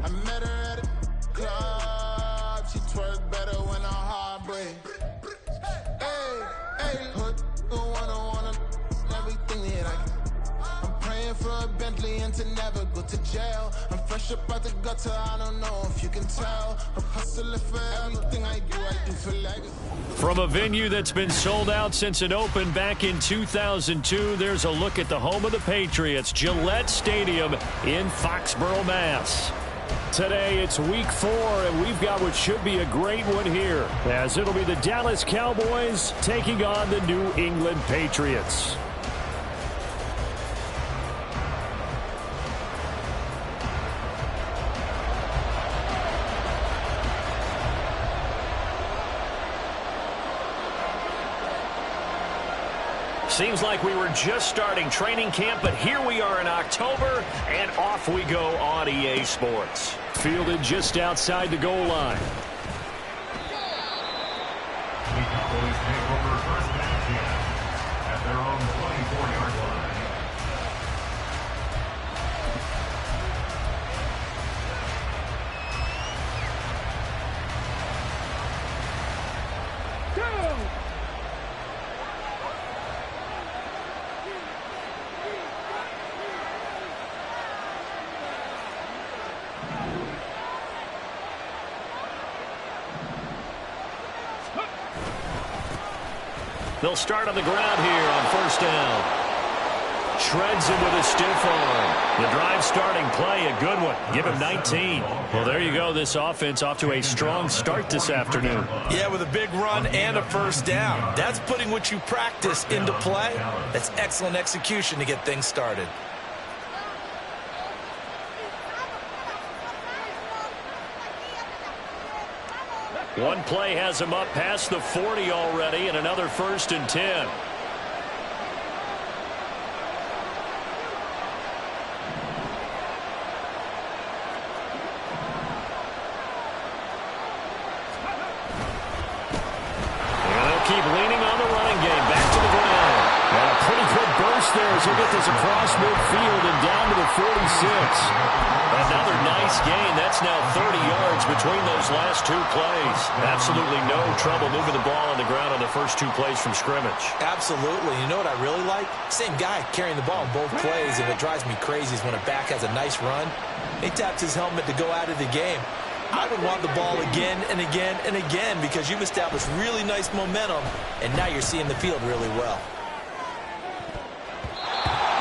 I met her at a club. She twerk better when I heartbreak. Hey, hey, hood, wanna everything that I can. I'm praying for a Bentley and to never go to jail. I'm fresh up out the gutter, I don't know if you can tell. I'm hustling for everything I do for legacy. From a venue that's been sold out since it opened back in 2002, there's a look at the home of the Patriots, Gillette Stadium in Foxborough, Mass. Today it's week 4, and we've got what should be a great one here, as it'll be the Dallas Cowboys taking on the New England Patriots. Seems like we were just starting training camp, but here we are in October, and off we go on EA Sports. Fielded just outside the goal line. The Cowboys take over first and 10 at their own 24-yard line. They'll start on the ground here on first down. Shreds him with a stiff arm. The drive starting play, a good one. Give him 19. Well, there you go. This offense off to a strong start this afternoon. Yeah, with a big run and a first down. That's putting what you practice into play. That's excellent execution to get things started. One play has him up past the 40 already, and another first and 10. Keep leaning on the running game. Back to the ground. And a pretty good burst there as he'll get this across midfield and down to the 46. Another nice gain. That's now 30 yards between those last two plays. Absolutely no trouble moving the ball on the ground on the first two plays from scrimmage. Absolutely. You know what I really like? Same guy carrying the ball in both plays, and what drives me crazy is when a back has a nice run, he taps his helmet to go out of the game. I would want the ball again and again and again because you've established really nice momentum, and now you're seeing the field really well.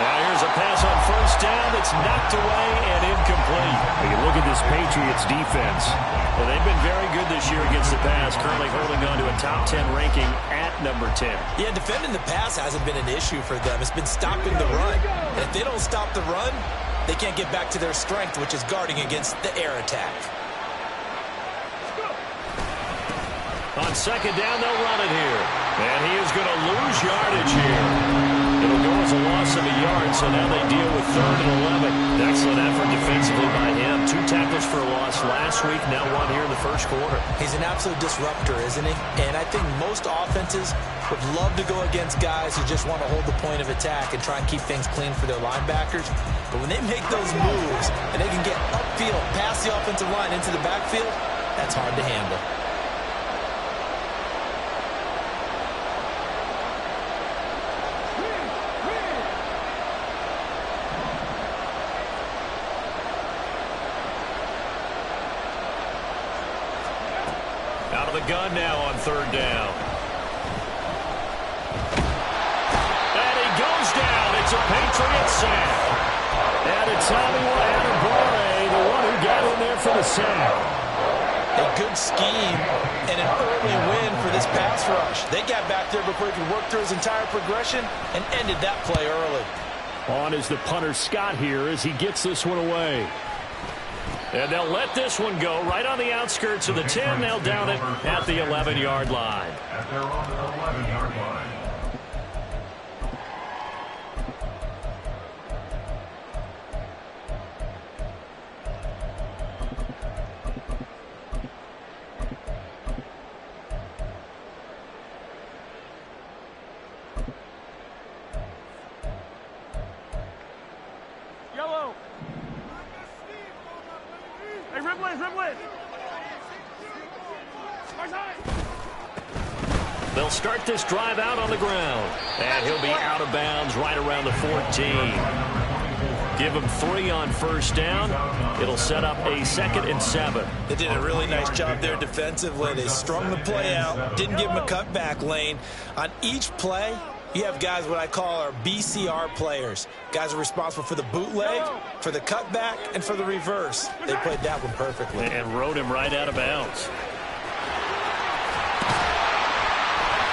Now here's a pass on first down that's knocked away and incomplete. You look at this Patriots defense. Well, they've been very good this year against the pass, currently holding on to a top 10 ranking at number 10. Yeah, defending the pass hasn't been an issue for them. It's been stopping the run. And if they don't stop the run, they can't get back to their strength, which is guarding against the air attack. On second down, they'll run it here. And he is going to lose yardage here. It'll go as a loss of a yard, so now they deal with 3rd and 11. Excellent effort defensively by him. 2 tackles for a loss last week, now 1 here in the first quarter. He's an absolute disruptor, isn't he? And I think most offenses would love to go against guys who just want to hold the point of attack and try and keep things clean for their linebackers. But when they make those moves and they can get upfield, past the offensive line into the backfield, that's hard to handle. Out of the gun now on 3rd down. And he goes down. It's a Patriot sack. And it's Tommy Adebawore, the one who got in there for the sack. A good scheme and an early win for this pass rush. They got back there before he could work through his entire progression and ended that play early. On is the punter Scott here as he gets this one away. And they'll let this one go right on the outskirts of the 10. They'll down it at the 11-yard line. At their own 11-yard line. Yellow. Hey, They'll start this drive out on the ground. And he'll be out of bounds right around the 14. Give him 3 on first down. It'll set up a 2nd and 7. They did a really nice job there defensively. They strung the play out, didn't give him a cutback lane. On each play, you have guys what I call our BCR players. Guys are responsible for the bootleg, for the cutback, and for the reverse. They played that one perfectly. And rode him right out of bounds.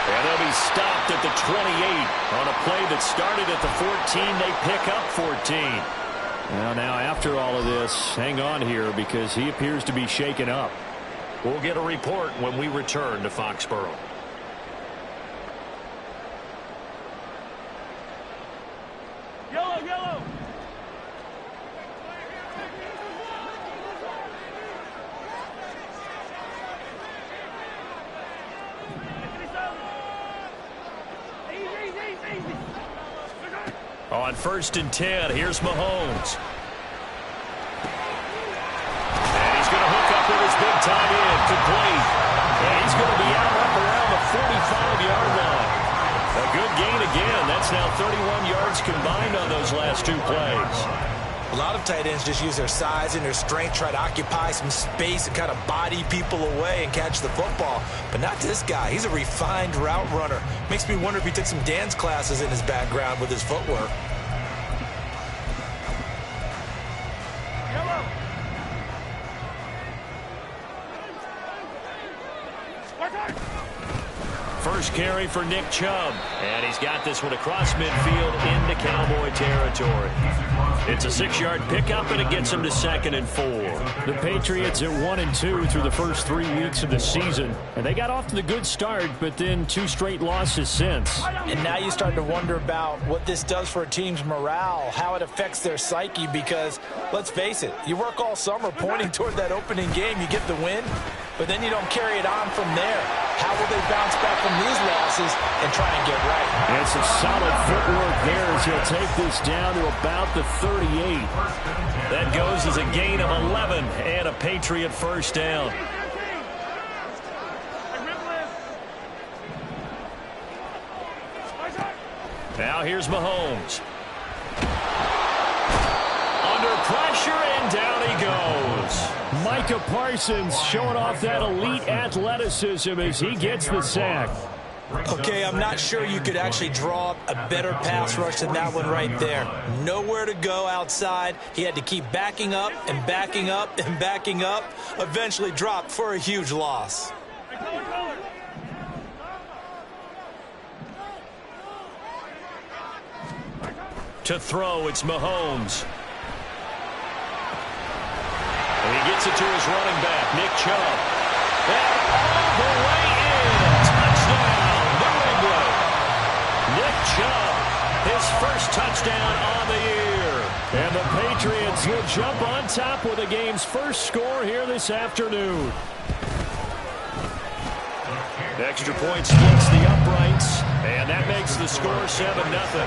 And they'll be stopped at the 28 on a play that started at the 14. They pick up 14. Well, now after all of this, hang on here because he appears to be shaken up. We'll get a report when we return to Foxborough. Yellow. On 1st and 10, here's Mahomes. And he's going to hook up with his big tight end, complete. And he's going to be out up around the 45-yard line. A good gain again. That's now 31 yards combined on those last 2 plays. A lot of tight ends just use their size and their strength, try to occupy some space and kind of body people away and catch the football. But not this guy. He's a refined route runner. Makes me wonder if he took some dance classes in his background with his footwork. First carry for Nick Chubb. And he's got this one across midfield into Cowboy territory. It's a 6-yard pickup, and it gets him to 2nd and 4. The Patriots are 1-2 through the first 3 weeks of the season. And they got off to the good start, but then 2 straight losses since. And now you start to wonder about what this does for a team's morale, how it affects their psyche, because, let's face it, you work all summer pointing toward that opening game, you get the win, but then you don't carry it on from there. How will they bounce back from these losses and try and get right? And some solid footwork there as he'll take this down to about the 38. That goes as a gain of 11 and a Patriot first down. Now here's Mahomes. Under pressure, and down he goes. Micah Parsons showing off that elite athleticism as he gets the sack. Okay, I'm not sure you could actually draw up a better pass rush than that one right there. Nowhere to go outside. He had to keep backing up and backing up and backing up. Eventually dropped for a huge loss. To throw, it's Mahomes. And he gets it to his running back, Nick Chubb. And all the way in. Touchdown, New England. Nick Chubb, his first touchdown on the year. And the Patriots will jump on top with the game's first score here this afternoon. The extra point splits the uprights, and that makes the score 7-0.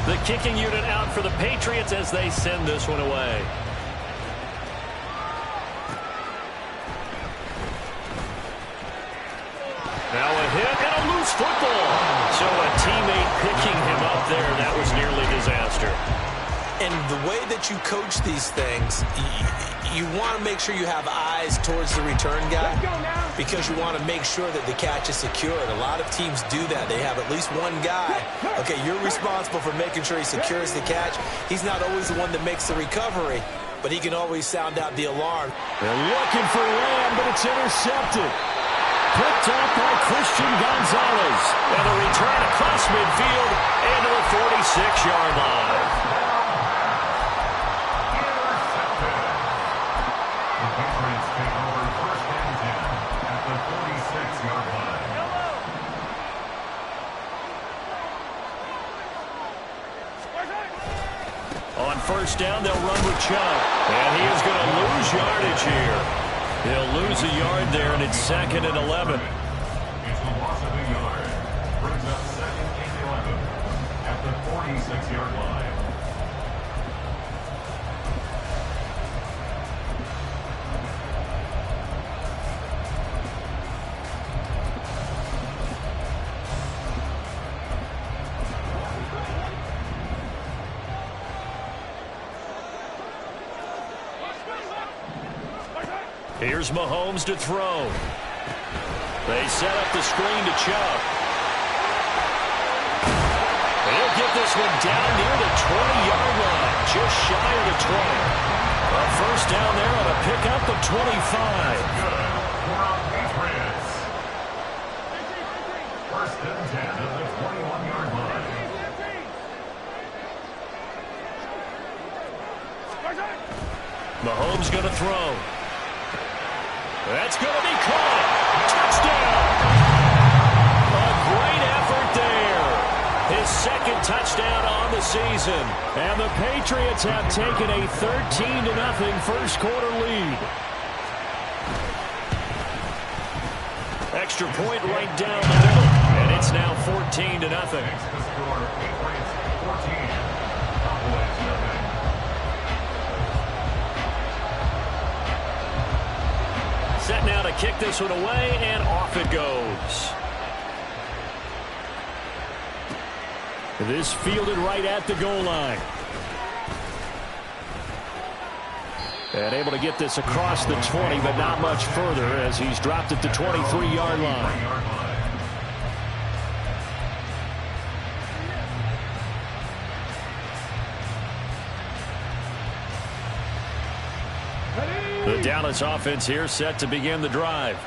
The kicking unit out for the Patriots as they send this one away. Now a hit and a loose football. So a teammate picking him up there. That was nearly disaster. And the way that you coach these things, you want to make sure you have eyes towards the return guy because you want to make sure that the catch is secured. A lot of teams do that. They have at least one guy. Okay, you're responsible for making sure he secures the catch. He's not always the one that makes the recovery, but he can always sound out the alarm. They're looking for Lamb, but it's intercepted. Picked up by Christian Gonzalez. And a return across midfield into the 46-yard line. On first down, they'll run with Chubb. And he is going to lose yardage here. He'll lose a yard there, and it's 2nd and 11. It's a loss of a yard. Brings up 2nd and Here's Mahomes to throw. They set up the screen to Chubb. He'll get this one down near the 20-yard line, just shy of the 20. A first down there on a pickup of 25. Patriots. First and 10 at the 21-yard line. Mahomes going to throw. That's going to be caught. Touchdown. A great effort there. His second touchdown on the season. And the Patriots have taken a 13-0 first quarter lead. Extra point right down the middle. And it's now 14-0. Next to score, Patriots 14. Cowboys nothing. Set now to kick this one away, and off it goes. This fielded right at the goal line. And able to get this across the 20, but not much further as he's dropped at the 23-yard line. The Dallas offense here set to begin the drive.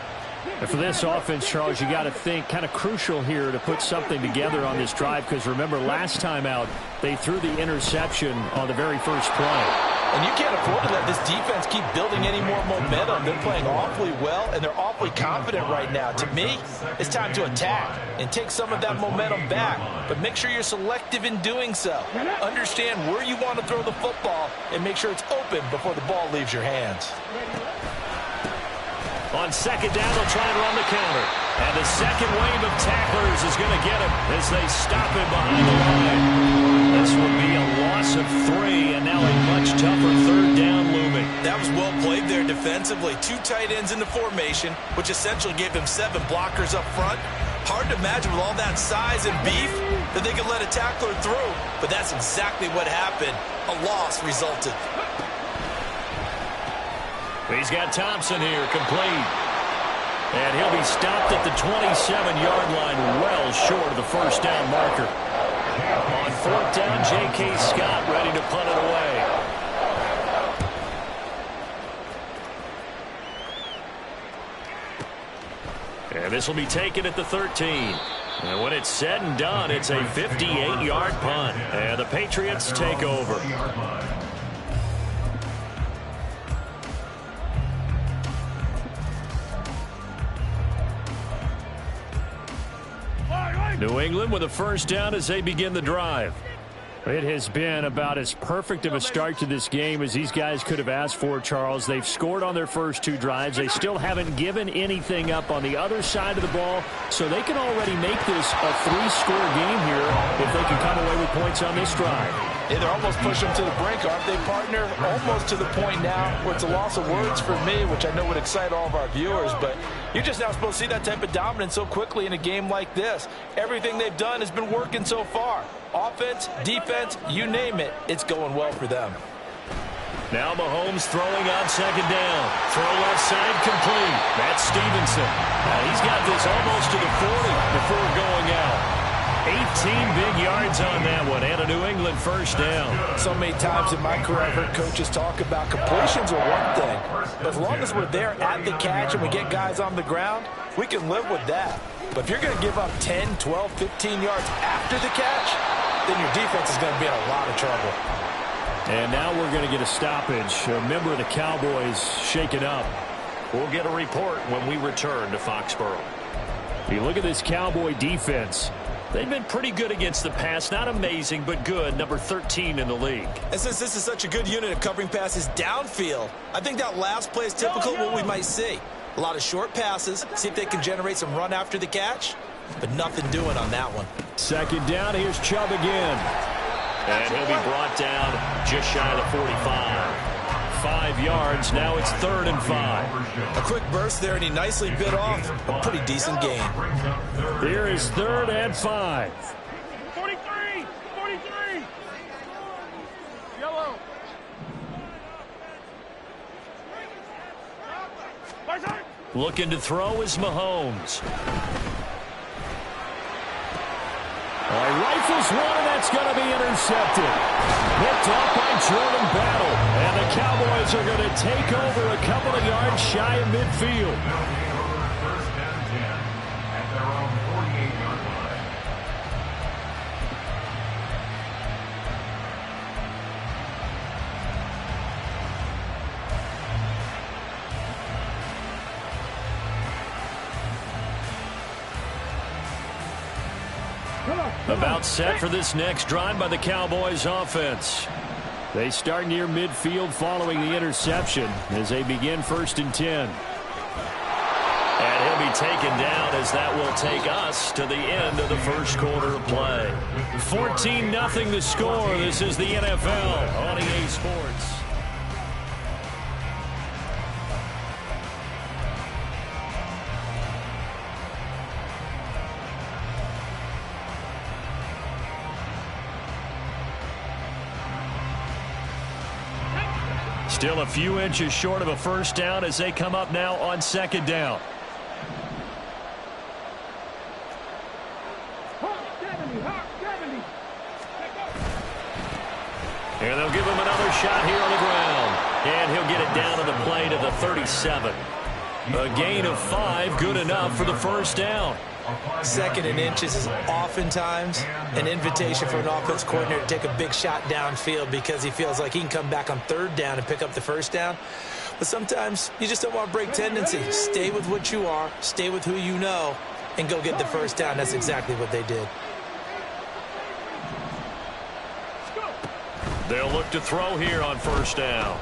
And for this offense, Charles, you got to think kind of crucial here to put something together on this drive, because remember last time out they threw the interception on the very first play. And you can't afford to let this defense keep building any more momentum. They're playing awfully well, and they're awfully confident right now. To me, it's time to attack and take some of that momentum back. But make sure you're selective in doing so. Understand where you want to throw the football and make sure it's open before the ball leaves your hands. On second down, they'll try and run the counter. And the second wave of tacklers is going to get him as they stop him behind the line. This will be a loss of 3, and now a much tougher third down looming. That was well played there defensively. 2 tight ends in the formation, which essentially gave them 7 blockers up front. Hard to imagine with all that size and beef that they could let a tackler through, but that's exactly what happened. A loss resulted. He's got Thompson here, complete. And he'll be stopped at the 27-yard line, well short of the first down marker. On fourth down, J.K. Scott ready to punt it away. And this will be taken at the 13. And when it's said and done, it's a 58-yard punt. And the Patriots take over. New England with a first down as they begin the drive. It has been about as perfect of a start to this game as these guys could have asked for, Charles. They've scored on their first 2 drives. They still haven't given anything up on the other side of the ball, so they can already make this a 3-score game here if they can come away with points on this drive. Yeah, they're almost pushing them to the brink, aren't they, partner? Almost to the point now where it's a loss of words for me, which I know would excite all of our viewers, but you're just not supposed to see that type of dominance so quickly in a game like this. Everything they've done has been working so far. Offense, defense, you name it, it's going well for them. Now Mahomes throwing on second down. Throw left side complete. That's Stevenson. Now he's got this almost to the 40 before going out. 18 big yards on that one, and a New England first down. So many times in my career, I've heard coaches talk about completions are one thing, but as long as we're there at the catch and we get guys on the ground, we can live with that. But if you're going to give up 10, 12, 15 yards after the catch, then your defense is going to be in a lot of trouble. And now we're going to get a stoppage. A member of the Cowboys shaken up. We'll get a report when we return to Foxborough. You look at this Cowboy defense. They've been pretty good against the pass. Not amazing, but good. Number 13 in the league. And since this is such a good unit of covering passes downfield, I think that last play is typical of what we might see. A lot of short passes, see if they can generate some run after the catch, but nothing doing on that one. Second down, here's Chubb again. And he'll be brought down just shy of the 45. 5 yards, now it's 3rd and 5. A quick burst there, and he nicely bit off a pretty decent gain. Here is 3rd and 5. 43! 43! Yellow! Looking to throw is Mahomes. Rifles one, and that's going to be intercepted. Picked off by Jordan Battle. And the Cowboys are going to take over a couple of yards shy of midfield. First and 10 at their own 48-yard line. About set for this next drive by the Cowboys offense. They start near midfield following the interception as they begin 1st and 10. And he'll be taken down as that will take us to the end of the first quarter of play. 14-0 the score. This is the NFL on EA Sports. Still a few inches short of a first down as they come up now on 2nd down. And they'll give him another shot here on the ground. And he'll get it down to the play to the 37. A gain of 5, good enough for the first down. 2nd and inches is oftentimes an invitation for an offense coordinator to take a big shot downfield because he feels like he can come back on 3rd down and pick up the first down. But sometimes you just don't want to break tendency. Stay with what you are, stay with who you know, and go get the first down. That's exactly what they did. They'll look to throw here on 1st down.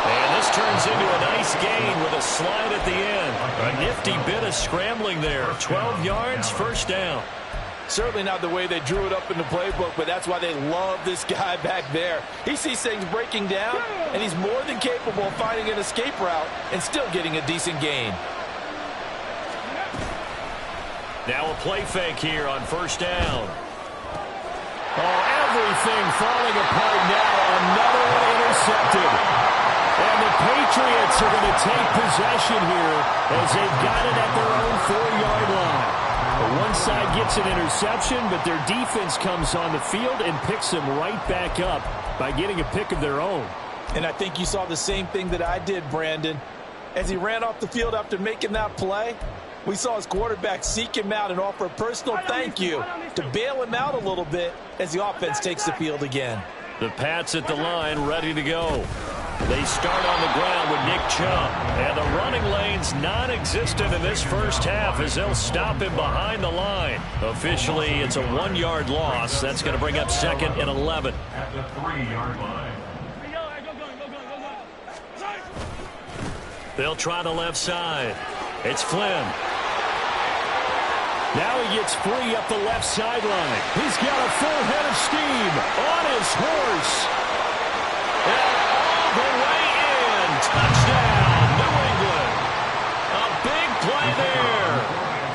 And this turns into a nice gain with a slide at the end. A nifty bit of scrambling there. 12 yards, 1st down. Certainly not the way they drew it up in the playbook, but that's why they love this guy back there. He sees things breaking down, and he's more than capable of finding an escape route and still getting a decent gain. Now a play fake here on 1st down. Oh, everything falling apart now. Another one intercepted. And the Patriots are going to take possession here as they've got it at their own 4-yard line. One side gets an interception, but their defense comes on the field and picks them right back up by getting a pick of their own. And I think you saw the same thing that I did, Brandon. As he ran off the field after making that play, we saw his quarterback seek him out and offer a personal thank you to bail him out a little bit as the offense takes the field again. The Pats at the line ready to go. They start on the ground with Nick Chubb. And the running lane's non-existent in this first half as they'll stop him behind the line. Officially, it's a 1-yard loss. That's going to bring up 2nd and 11. At the 3-yard line. They'll try the left side. It's Flynn. Now he gets free up the left sideline. He's got a full head of steam on his horse. And all the way in. Touchdown, New England. A big play there.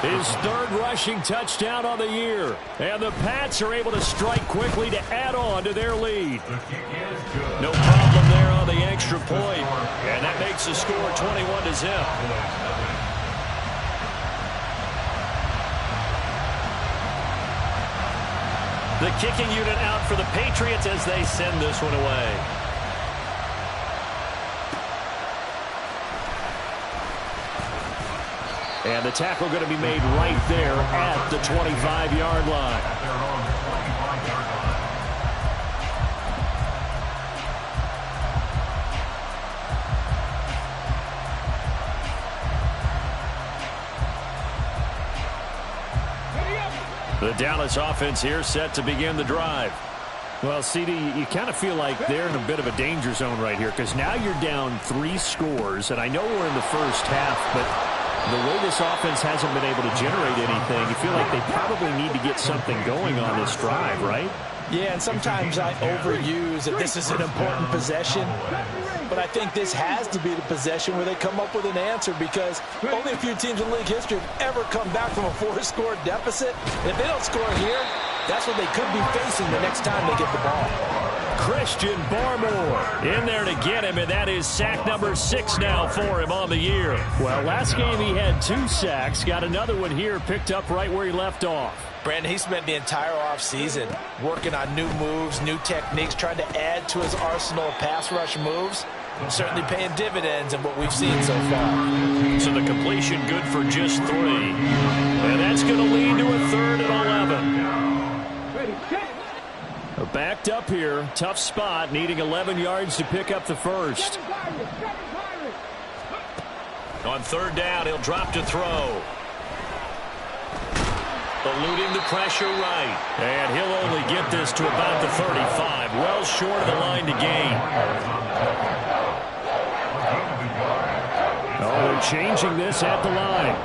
His 3rd rushing touchdown on the year. And the Pats are able to strike quickly to add on to their lead. The kick is good. No problem there on the extra point. And that makes the score 21-0. The kicking unit out for the Patriots as they send this one away. And the tackle going to be made right there at the 25-yard line. At their own 25-yard line. The Dallas offense here set to begin the drive. Well, CD, you kind of feel like they're in a bit of a danger zone right here because now you're down 3 scores, and I know we're in the first half, but the way this offense hasn't been able to generate anything, you feel like they probably need to get something going on this drive, right? Yeah, and sometimes I overuse that this is an important possession, but I think this has to be the possession where they come up with an answer because only a few teams in league history have ever come back from a 4-score deficit. And if they don't score here, that's what they could be facing the next time they get the ball. Christian Barmore in there to get him, and that is sack number 6 now for him on the year. Well, last game he had 2 sacks. Got another one here, picked up right where he left off. Brandon, he spent the entire offseason working on new moves, new techniques, trying to add to his arsenal of pass rush moves. Certainly paying dividends in what we've seen so far. So the completion good for just 3. And that's going to lead to a 3rd and 11. They're backed up here. Tough spot, needing 11 yards to pick up the first. On 3rd down, he'll drop to throw. Eluding the pressure right. And he'll only get this to about the 35. Well short of the line to gain. Oh, they're changing this at the line.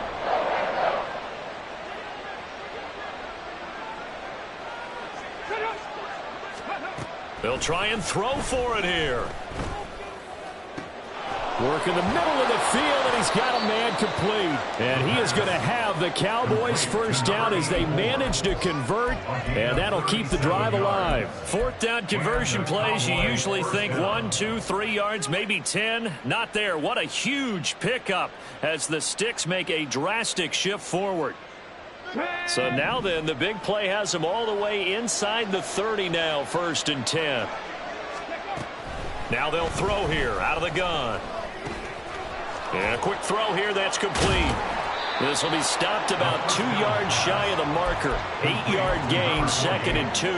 They'll try and throw for it here. Work in the middle of the field, and he's got a man complete. And he is going to have the Cowboys first down as they manage to convert, and that'll keep the drive alive. 4th down conversion plays, you usually think 1, 2, 3 yards, maybe 10. Not there. What a huge pickup as the Sticks make a drastic shift forward. So now then, the big play has them all the way inside the 30 now, 1st and 10. Now they'll throw here out of the gun. And a quick throw here, that's complete. This will be stopped about 2 yards shy of the marker. 8-yard gain, 2nd and 2.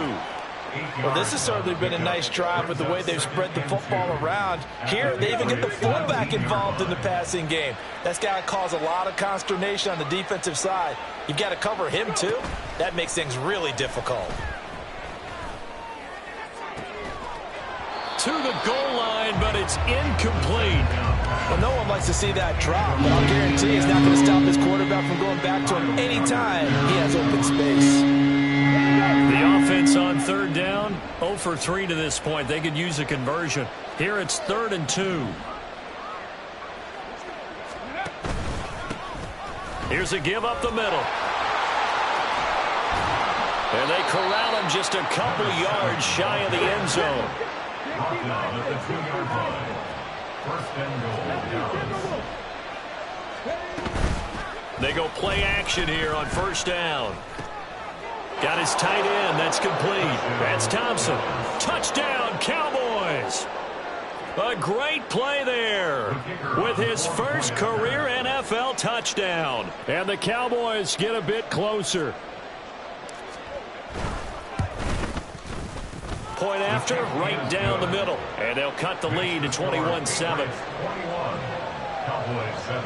Well, this has certainly been a nice drive with the way they've spread the football around. Here, they even get the fullback involved in the passing game. That's got to cause a lot of consternation on the defensive side. You've got to cover him, too. That makes things really difficult. To the goal line, but it's incomplete. Well, no one likes to see that drop, but I'll guarantee he's not going to stop his quarterback from going back to him anytime he has open space. The offense on 3rd down, 0 for 3 to this point. They could use a conversion. Here it's 3rd and 2. Here's a give up the middle. And they corral him just a couple yards shy of the end zone. Down at the 2-yard line. 1st and goal. They go play action here on 1st down. Got his tight end. That's complete. That's Thompson. Touchdown, Cowboys. A great play there with his first career NFL touchdown. And the Cowboys get a bit closer. Point after, right down the middle. And they'll cut the lead to 21-7. 21. Cowboys 7.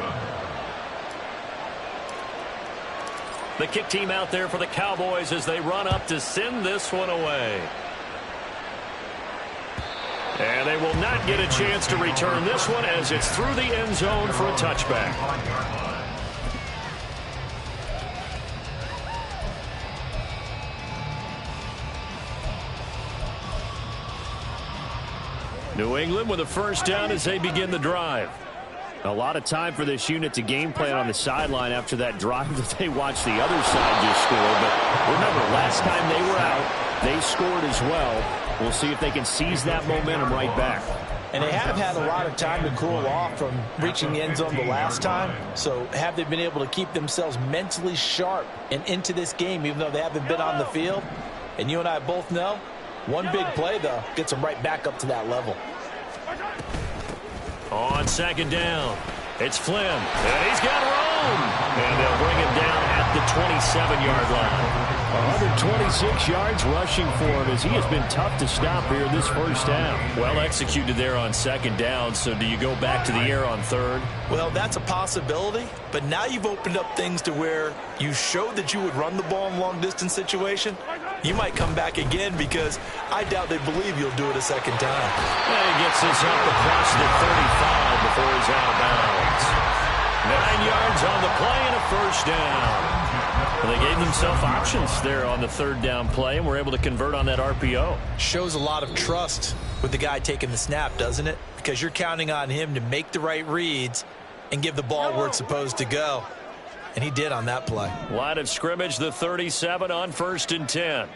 The kick team out there for the Cowboys as they run up to send this one away. And they will not get a chance to return this one as it's through the end zone for a touchback. New England with a 1st down as they begin the drive. A lot of time for this unit to game plan on the sideline after that drive that they watched the other side just score. But remember, last time they were out, they scored as well. We'll see if they can seize that momentum right back. And they have had a lot of time to cool off from reaching the end zone the last time. So have they been able to keep themselves mentally sharp and into this game even though they haven't been on the field? And you and I both know, one big play, though, gets them right back up to that level. On 2nd down, it's Flynn, and he's got room. And they'll bring him down at the 27-yard line. 126 yards rushing for him as he has been tough to stop here this 1st down. Well executed there on 2nd down, so do you go back to the air on 3rd? Well, that's a possibility, but now you've opened up things to where you showed that you would run the ball in long-distance situation. You might come back again because I doubt they believe you'll do it a 2nd time. And he gets this up across the 35 before he's out of bounds. 9 yards on the play and a 1st down. Well, they gave themselves options there on the 3rd down play and were able to convert on that RPO. Shows a lot of trust with the guy taking the snap, doesn't it? Because you're counting on him to make the right reads and give the ball where it's supposed to go. And he did on that play. Line of scrimmage, the 37 on 1st and 10.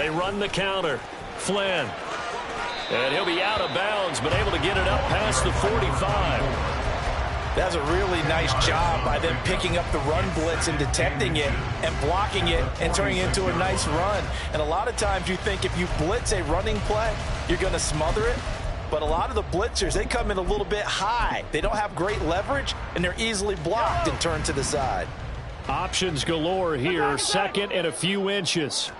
They run the counter. Flynn. And he'll be out of bounds, but able to get it up past the 45. That's a really nice job by them picking up the run blitz and detecting it and blocking it and turning it into a nice run. And a lot of times you think if you blitz a running play, you're going to smother it. But a lot of the blitzers, they come in a little bit high. They don't have great leverage, and they're easily blocked and turned to the side. Options galore here. Second and a few inches.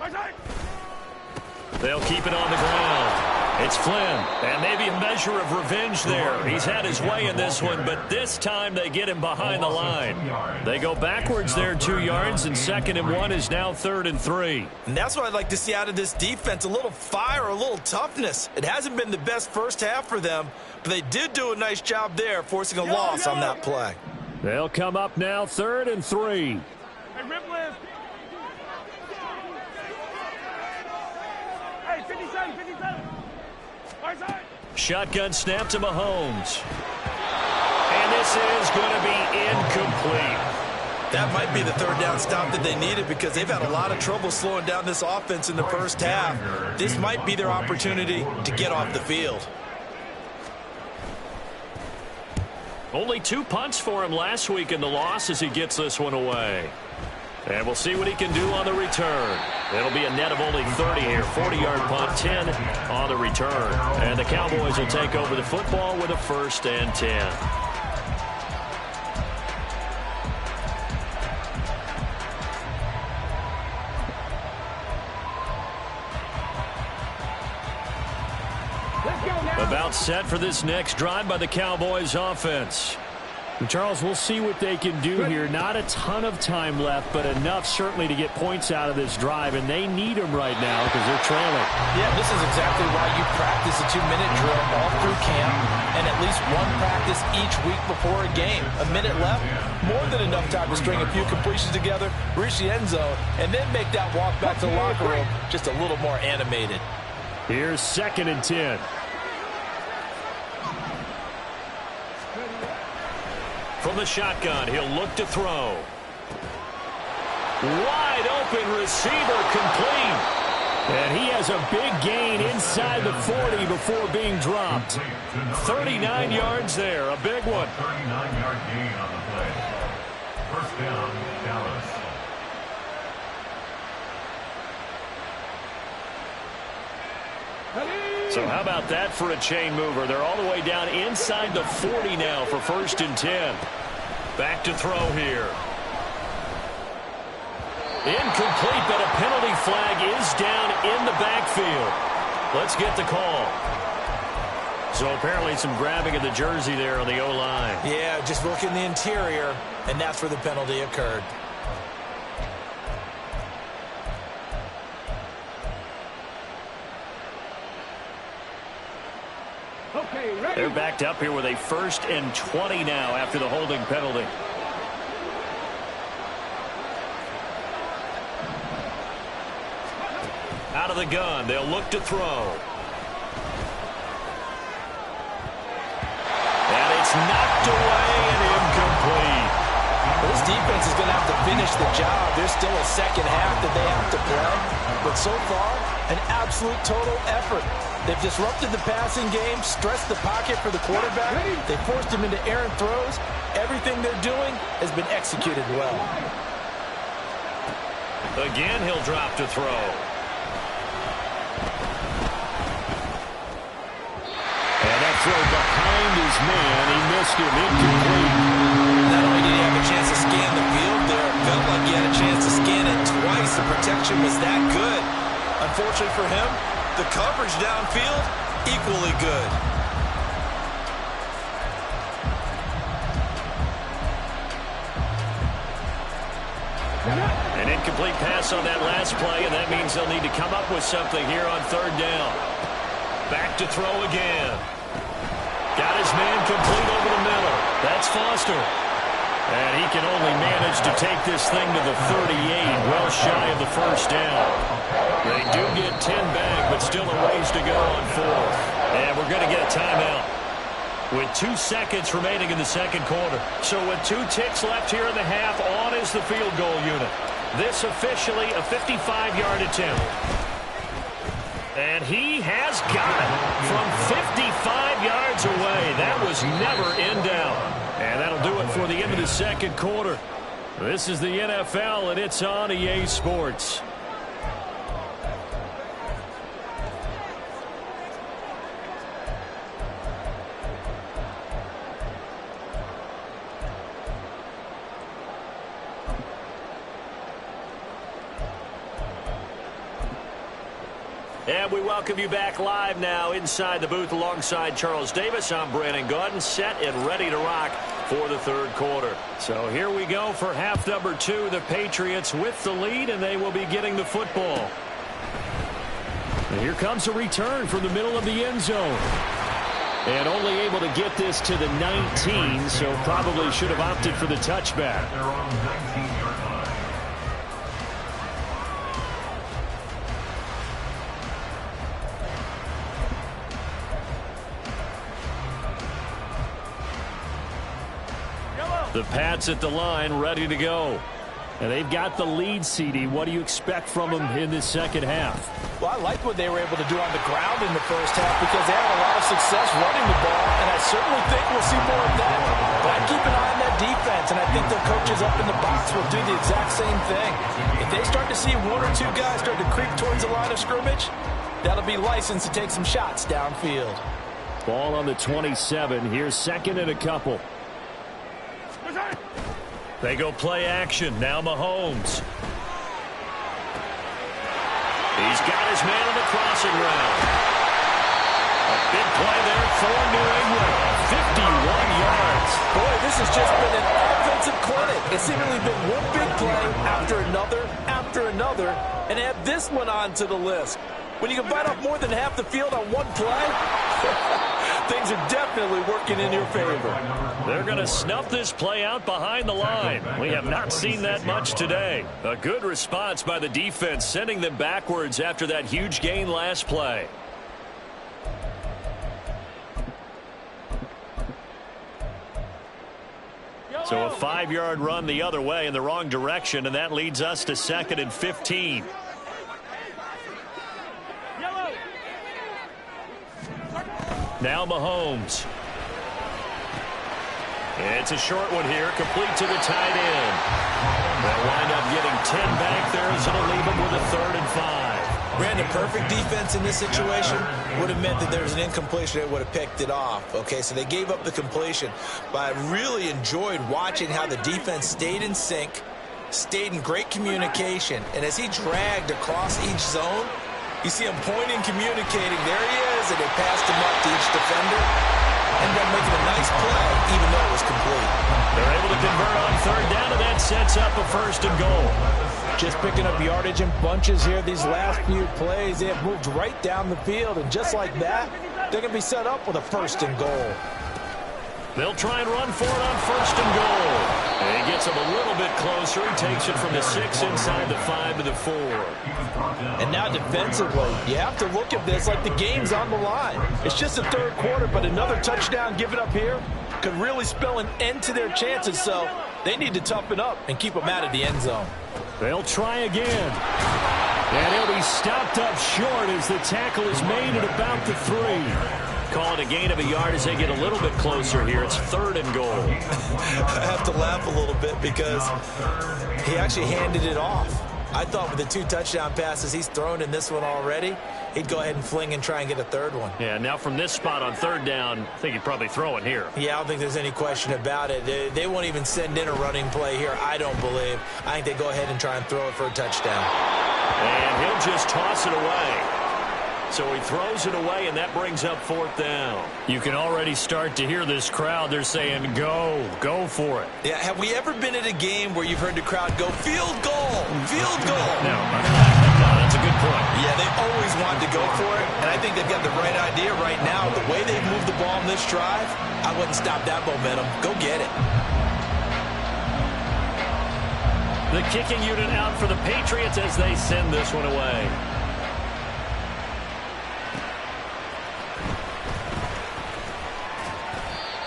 They'll keep it on the ground. It's Flynn, and maybe a measure of revenge there. He's had his way in this one, but this time they get him behind the line. They go backwards there 2 yards, and 2nd and 1 is now 3rd and 3. And that's what I'd like to see out of this defense, a little fire, a little toughness. It hasn't been the best first half for them, but they did do a nice job there, forcing a loss on that play. They'll come up now 3rd and 3. Hey, rip lift. Hey, 57, 57. Right side. Shotgun snap to Mahomes. And this is going to be incomplete. That might be the 3rd down stop that they needed because they've had a lot of trouble slowing down this offense in the first half. This might be their opportunity to get off the field. Only 2 punts for him last week in the loss as he gets this one away. And we'll see what he can do on the return. It'll be a net of only 30 here. 40-yard punt, 10 on the return. And the Cowboys will take over the football with a 1st and 10. About set for this next drive by the Cowboys offense. Charles, we'll see what they can do here. Not a ton of time left, but enough certainly to get points out of this drive, and they need them right now because they're trailing. Yeah, this is exactly why you practice a 2-minute drill all through camp and at least one practice each week before a game. A minute left, more than enough time to string a few completions together, reach the end zone, and then make that walk back to the locker room just a little more animated. Here's 2nd and 10. From the shotgun, he'll look to throw. Wide open receiver complete. And he has a big gain inside the 40 before being dropped. 39 yards there, a big one. 39-yard gain on the play. 1st down, Dallas. So how about that for a chain mover? They're all the way down inside the 40 now for 1st and 10. Back to throw here. Incomplete, but a penalty flag is down in the backfield. Let's get the call. So apparently some grabbing of the jersey there on the O-line. Yeah, just look in the interior, and that's where the penalty occurred. They're backed up here with a 1st and 20 now after the holding penalty. Out of the gun, they'll look to throw. And it's knocked away and incomplete. This defense is going to have to finish the job. There's still a second half that they have to play. But so far, an absolute total effort. They've disrupted the passing game, stressed the pocket for the quarterback. They forced him into errant throws. Everything they're doing has been executed well. Again, he'll drop to throw. And that throw behind his man. He missed him, incomplete. Not only did he have a chance to scan the field there, it felt like he had a chance to scan it twice. The protection was that good. Unfortunately for him, the coverage downfield, equally good. An incomplete pass on that last play, and that means they'll need to come up with something here on 3rd down. Back to throw again. Got his man complete over the middle. That's Foster. And he can only manage to take this thing to the 38, well shy of the 1st down. They do get 10 back, but still a ways to go on 4th. And we're going to get a timeout with 2 seconds remaining in the 2nd quarter. So with 2 ticks left here in the half, on is the field goal unit. This officially a 55-yard attempt. And he has got it from 55 yards away. That was never in doubt. And that'll do it for the end of the second quarter. This is the NFL, and it's on EA Sports. And we welcome you back live now inside the booth alongside Charles Davis. I'm Brandon Gaudin, set and ready to rock for the third quarter. So here we go for half number 2. The Patriots with the lead, and they will be getting the football. And here comes a return from the middle of the end zone. And only able to get this to the 19, so probably should have opted for the touchback. They're on 19-yard line. The Pats at the line, ready to go. And they've got the lead, CD. What do you expect from them in this second half? Well, I like what they were able to do on the ground in the first half because they had a lot of success running the ball, and I certainly think we'll see more of that. But I'd keep an eye on that defense, and I think their coaches up in the box will do the exact same thing. If they start to see one or two guys start to creep towards the line of scrimmage, that'll be license to take some shots downfield. Ball on the 27. Here's second and a couple. They go play action. Now Mahomes. He's got his man on the crossing route. A big play there for New England. 51 yards. Boy, this has just been an offensive clinic. It's seemingly been one big play after another, and add this one on to the list. When you can bite off more than half the field on one play, things are definitely working in your favor. They're going to snuff this play out behind the line. We have not seen that much today. A good response by the defense, sending them backwards after that huge gain last play. So a 5-yard run the other way in the wrong direction, and that leads us to second and 15. Now Mahomes. It's a short one here, complete to the tight end. They'll wind up getting 10 back there, so it'll leave them with a 3rd and 5. Brandon, perfect defense in this situation would have meant that there was an incompletion. They would have picked it off. Okay, so they gave up the completion. But I really enjoyed watching how the defense stayed in sync, stayed in great communication. And as he dragged across each zone, you see him pointing, communicating. There he is, and they passed him up to each defender. Ended up making a nice play, even though it was complete. They're able to convert on 3rd down, and that sets up a 1st and goal. Just picking up yardage in bunches here these last few plays. They have moved right down the field, and just like that, they're going to be set up with a 1st and goal. They'll try and run for it on 1st and goal. And he gets him a little bit closer. He takes it from the 6 inside the 5 to the 4. And now defensively, you have to look at this like the game's on the line. It's just the 3rd quarter, but another touchdown given up here could really spell an end to their chances. So they need to toughen up and keep them out of the end zone. They'll try again. And he'll be stopped up short as the tackle is made at about the 3. Call it a gain of a yard as they get a little bit closer here. It's 3rd and goal. I have to laugh a little bit because he actually handed it off. I thought with the 2 touchdown passes he's thrown in this one already, he'd go ahead and fling and try and get a 3rd one. Yeah, now from this spot on 3rd down, I think he'd probably throw it here. Yeah, I don't think there's any question about it. They won't even send in a running play here, I don't believe. I think they go ahead and try and throw it for a touchdown. And he'll just toss it away. So he throws it away, and that brings up 4th down. You can already start to hear this crowd. They're saying, go for it. Yeah, have we ever been at a game where you've heard the crowd go, field goal, field goal? No, that's a good point. Yeah, they always wanted to go for it, and I think they've got the right idea right now. The way they've moved the ball in this drive, I wouldn't stop that momentum. Go get it. The kicking unit out for the Patriots as they send this one away.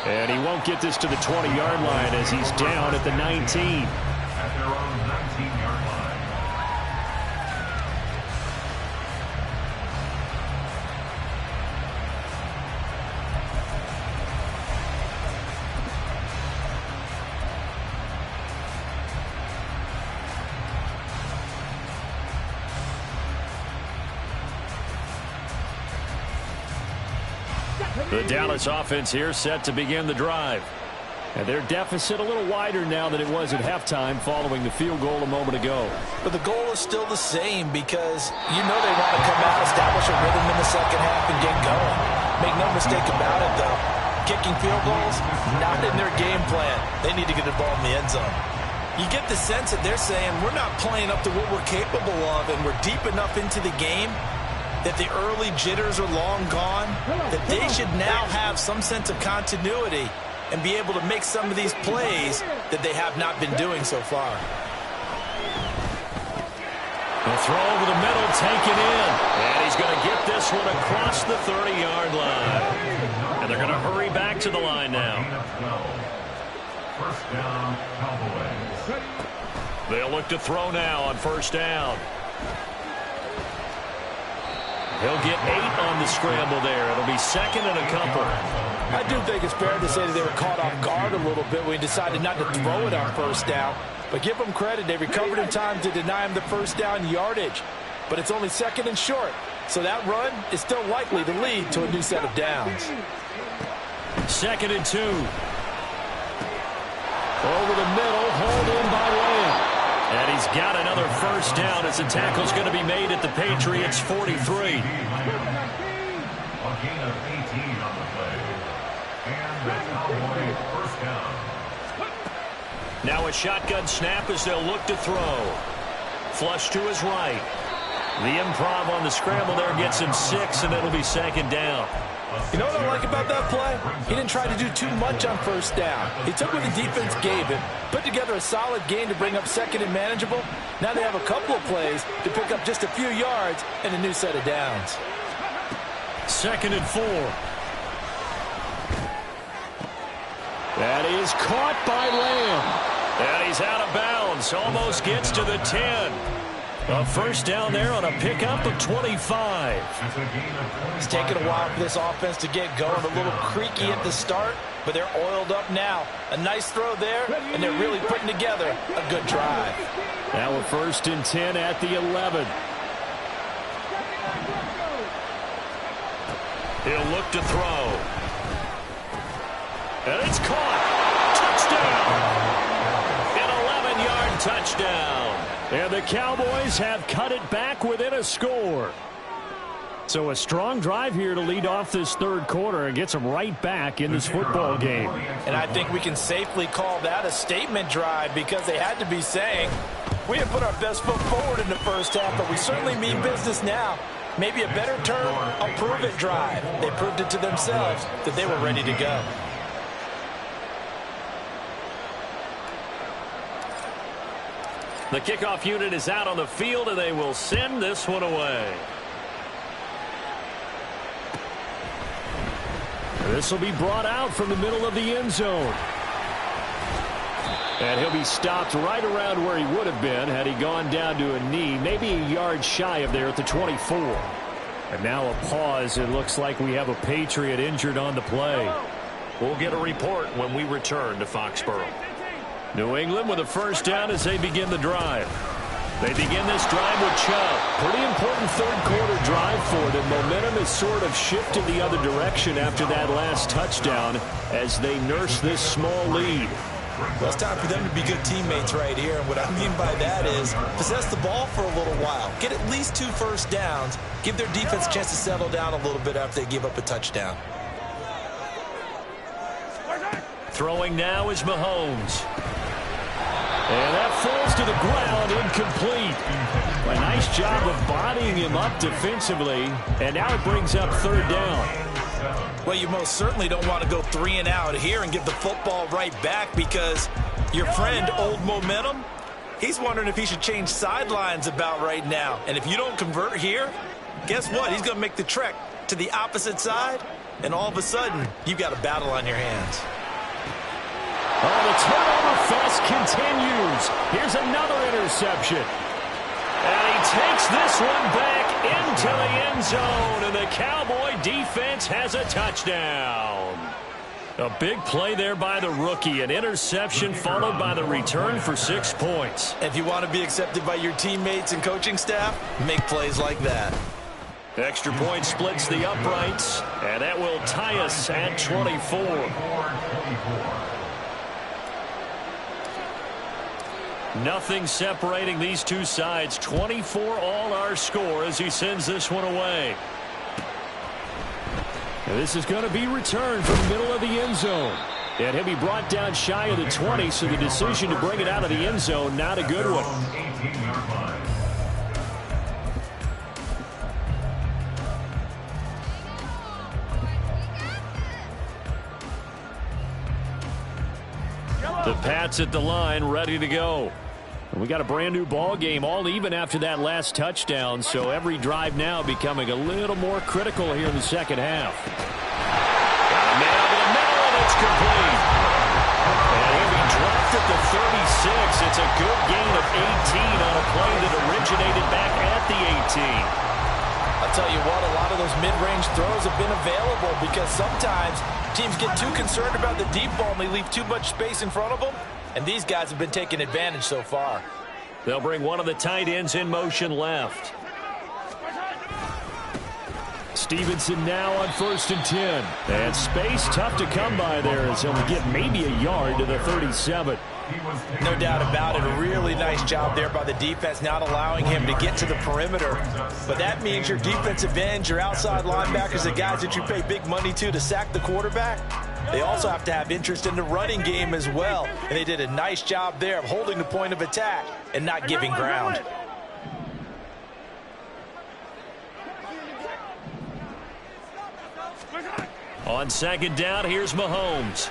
And he won't get this to the 20-yard line as he's down at the 19. At their own 19-yard The Dallas offense here set to begin the drive. And their deficit a little wider now than it was at halftime following the field goal a moment ago. But the goal is still the same because you know they want to come out, establish a rhythm in the second half, and get going. Make no mistake about it, though. Kicking field goals, not in their game plan. They need to get the ball in the end zone. You get the sense that they're saying we're not playing up to what we're capable of, and we're deep enough into the game that the early jitters are long gone, that they should now have some sense of continuity and be able to make some of these plays that they have not been doing so far. The throw over the middle, taken in. And he's going to get this one across the 30-yard line. And they're going to hurry back to the line now. First down, Cowboys. They'll look to throw now on first down. He'll get 8 on the scramble there. It'll be second and a couple. I do think it's fair to say that they were caught off guard a little bit when we decided not to throw it on first down. But give them credit. They recovered in time to deny him the first down yardage. But it's only second and short. So that run is still likely to lead to a new set of downs. Second and 2. Over the middle, hauled in by Lamb. And he's got another first down as the tackle's going to be made at the Patriots' 43. A gain of 18 on the play. And the Cowboys first down. Now a shotgun snap as they'll look to throw. Flush to his right. The improv on the scramble there gets him 6, and it'll be second down. You know what I like about that play? He didn't try to do too much on first down. He took what the defense gave him, put together a solid gain to bring up second and manageable. Now they have a couple of plays to pick up just a few yards and a new set of downs. Second and 4. That is caught by Lamb. And he's out of bounds. Almost gets to the 10. A first down there on a pickup of 25. It's taken a while for this offense to get going. A little creaky at the start, but they're oiled up now. A nice throw there, and they're really putting together a good drive. Now a first and 10 at the 11. He'll look to throw. And it's caught. Touchdown. An 11-yard touchdown. And the Cowboys have cut it back within a score. So a strong drive here to lead off this third quarter and gets them right back in this football game. And I think we can safely call that a statement drive because they had to be saying, we have put our best foot forward in the first half, but we certainly mean business now. Maybe a better term, a prove-it drive. They proved it to themselves that they were ready to go. The kickoff unit is out on the field, and they will send this one away. This will be brought out from the middle of the end zone. And he'll be stopped right around where he would have been had he gone down to a knee, maybe a yard shy of there at the 24. And now a pause. It looks like we have a Patriot injured on the play. We'll get a report when we return to Foxborough. New England with a first down as they begin the drive. They begin this drive with Chubb. Pretty important third quarter drive for them. Momentum has sort of shifted the other direction after that last touchdown as they nurse this small lead. Well, it's time for them to be good teammates right here. And what I mean by that is possess the ball for a little while. Get at least 2 first downs. Give their defense a chance to settle down a little bit after they give up a touchdown. Throwing now is Mahomes. And that falls to the ground, incomplete. A nice job of bodying him up defensively. And now it brings up third down. Well, you most certainly don't want to go 3 and out here and give the football right back because your friend, Old Momentum, he's wondering if he should change sidelines about right now. And if you don't convert here, guess what? He's going to make the trek to the opposite side, and all of a sudden, you've got a battle on your hands. Oh, the turnover fest continues. Here's another interception. And he takes this one back into the end zone, and the Cowboy defense has a touchdown. A big play there by the rookie. An interception followed by the return for 6 points. If you want to be accepted by your teammates and coaching staff, make plays like that. Extra point splits the uprights, and that will tie us at 24. Nothing separating these two sides. 24 all our score as he sends this one away. And this is going to be returned from the middle of the end zone. And he'll be brought down shy of the 20, so the decision to bring it out of the end zone, not a good one. The Pats at the line, ready to go. And we got a brand new ball game, all even after that last touchdown, so every drive now becoming a little more critical here in the second half. Man over the middle, and it's complete. And he'll be dropped at the 36. It's a good gain of 18 on a play that originated back at the 18. I'll tell you what, a lot of those mid-range throws have been available because sometimes teams get too concerned about the deep ball and they leave too much space in front of them. And these guys have been taking advantage so far. They'll bring one of the tight ends in motion left. Stevenson now on 1st and 10. And space tough to come by there as he'll get maybe a yard to the 37. No doubt about it. A really nice job there by the defense, not allowing him to get to the perimeter. But that means your defensive ends, your outside linebackers, the guys that you pay big money to sack the quarterback, they also have to have interest in the running game as well. And they did a nice job there of holding the point of attack and not giving ground. On 2nd down, here's Mahomes.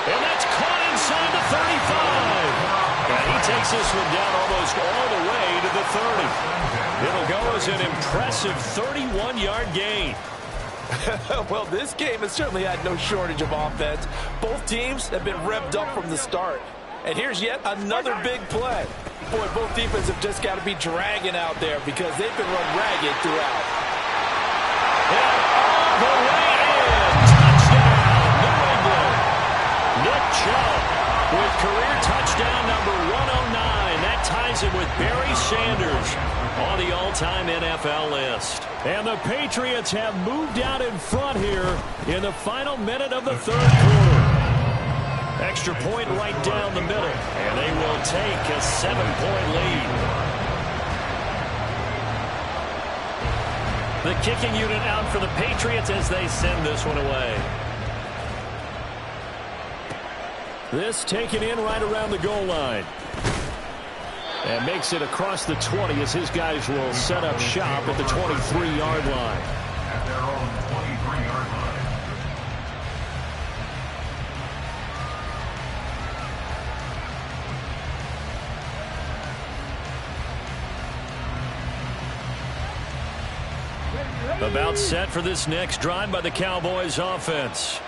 And that's caught inside the 35. And he takes this one down almost all the way to the 30. It'll go as an impressive 31-yard gain. Well, this game has certainly had no shortage of offense. Both teams have been revved up from the start. And here's yet another big play. Boy, both defenses have just got to be dragging out there because they've been run ragged throughout. And all the way in. Touchdown, New England. Nick Chubb with career touchdown number 109. That ties him with Barry Sanders on the all-time NFL list. And the Patriots have moved out in front here in the final minute of the 3rd quarter. Extra point right down the middle, and they will take a 7-point lead. The kicking unit out for the Patriots as they send this one away. This taken in right around the goal line. And makes it across the 20 as his guys will set up shop at the 23-yard line. At their own 23-yard line. About set for this next drive by the Cowboys offense.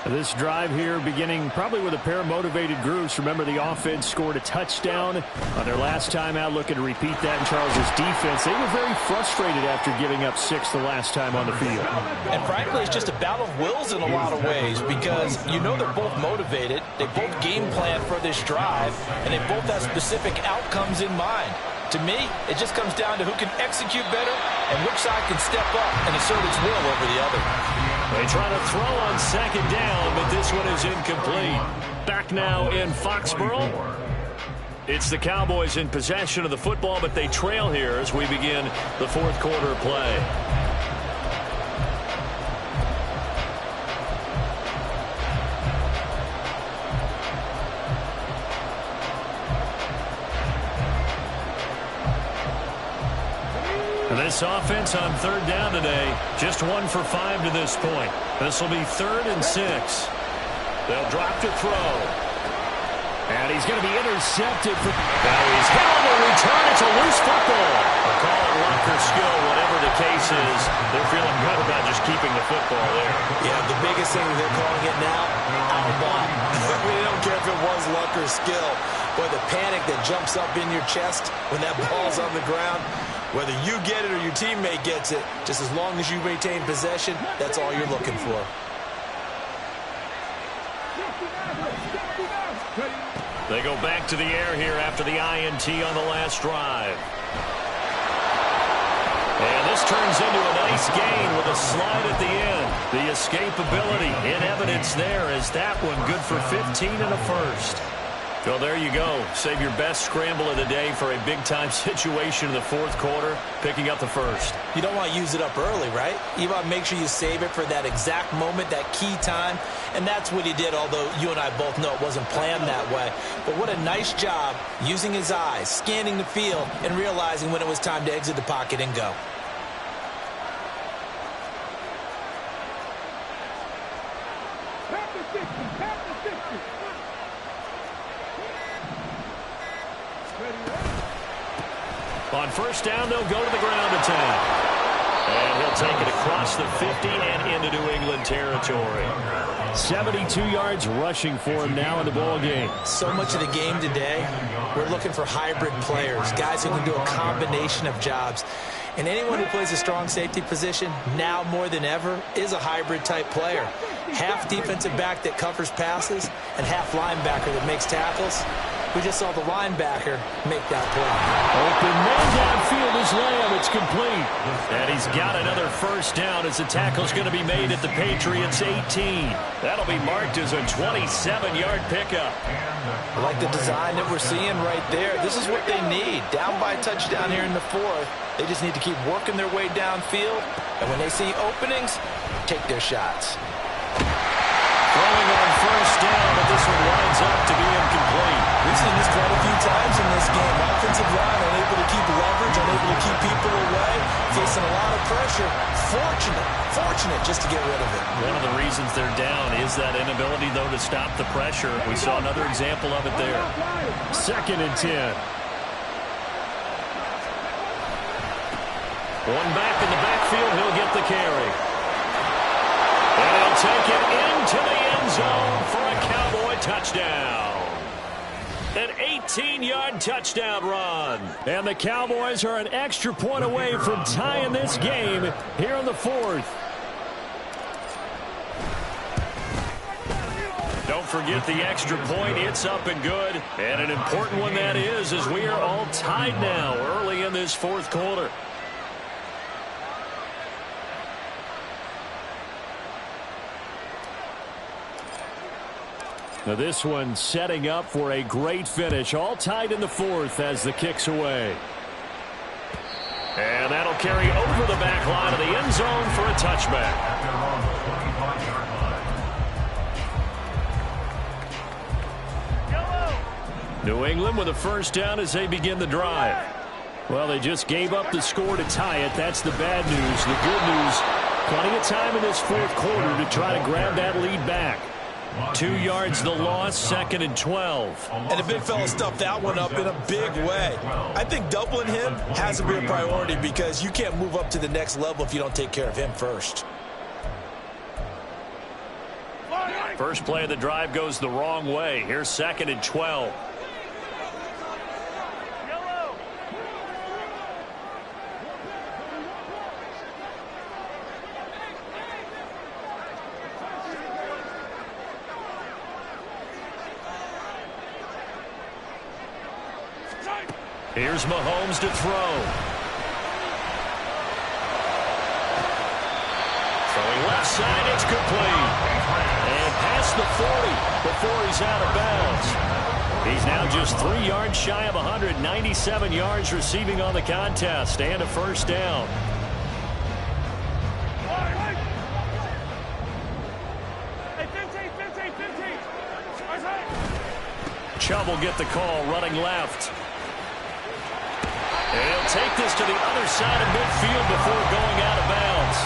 This drive here beginning probably with a pair of motivated groups. Remember, the offense scored a touchdown on their last time out, looking to repeat that in Charles's defense. They were very frustrated after giving up 6 the last time on the field. And frankly, it's just a battle of wills in a lot of ways because you know they're both motivated. They both game plan for this drive, and they both have specific outcomes in mind. To me, it just comes down to who can execute better and which side can step up and assert its will over the other. They try to throw on 2nd down, but this one is incomplete. Back now in Foxborough. It's the Cowboys in possession of the football, but they trail here as we begin the 4th quarter play. This offense on 3rd down today, just 1 for 5 to this point. This will be 3rd and 6. They'll drop to throw. And he's going to be intercepted. Now he's hit on the return. It's a loose football. Or call it luck or skill, whatever the case is. They're feeling good about just keeping the football there. Yeah, the biggest thing they're calling it now, out of bounds. We don't care if it was luck or skill. Boy, the panic that jumps up in your chest when that ball's on the ground, whether you get it or your teammate gets it, just as long as you maintain possession, that's all you're looking for. They go back to the air here after the INT on the last drive. And this turns into a nice gain with a slide at the end. The escapability in evidence there as that one good for 15 and a first. Well, there you go. Save your best scramble of the day for a big-time situation in the fourth quarter, picking up the first. You don't want to use it up early, right? You want to make sure you save it for that exact moment, that key time, and that's what he did, although you and I both know it wasn't planned that way. But what a nice job using his eyes, scanning the field, and realizing when it was time to exit the pocket and go. On first down, they'll go to the ground attack. And he'll take it across the 50 and into New England territory. 72 yards rushing for him now in the ball game. So much of the game today, we're looking for hybrid players, guys who can do a combination of jobs. And anyone who plays a strong safety position, now more than ever, is a hybrid-type player. Half defensive back that covers passes and half linebacker that makes tackles. We just saw the linebacker make that play. Open man downfield is Lamb. It's complete. And he's got another first down as the tackle's going to be made at the Patriots 18. That'll be marked as a 27-yard pickup. I like the design that we're seeing right there. This is what they need. Down by a touchdown here in the fourth. They just need to keep working their way downfield. And when they see openings, take their shots. Throwing on first down, but this one winds up to be incomplete. We've seen this quite a few times in this game. Offensive line unable to keep leverage, unable to keep people away, facing a lot of pressure. Fortunate just to get rid of it. One of the reasons they're down is that inability, though, to stop the pressure. We saw another example of it there. 2nd and 10. One back in the backfield, he'll get the carry. And he'll take it into the end zone for a Cowboy touchdown. An 18-yard touchdown run. And the Cowboys are an extra point away from tying this game here in the fourth. Don't forget the extra point. It's up and good. And an important one that is, as we are all tied now early in this fourth quarter. Now this one setting up for a great finish. All tied in the fourth as the kick's away. And that'll carry over the back line of the end zone for a touchback. New England with a first down as they begin the drive. Well, they just gave up the score to tie it. That's the bad news. The good news, plenty of time in this fourth quarter to try to grab that lead back. 2 yards the loss, 2nd and 12. And the big fella stuffed that one up in a big way. I think doubling him has to be a priority because you can't move up to the next level if you don't take care of him first. First play of the drive goes the wrong way. Here's 2nd and 12. Here's Mahomes to throw. Throwing left side, it's complete. And past the 40 before he's out of bounds. He's now just 3 yards shy of 197 yards receiving on the contest and a first down. Chubb will get the call running left. And he'll take this to the other side of midfield before going out of bounds.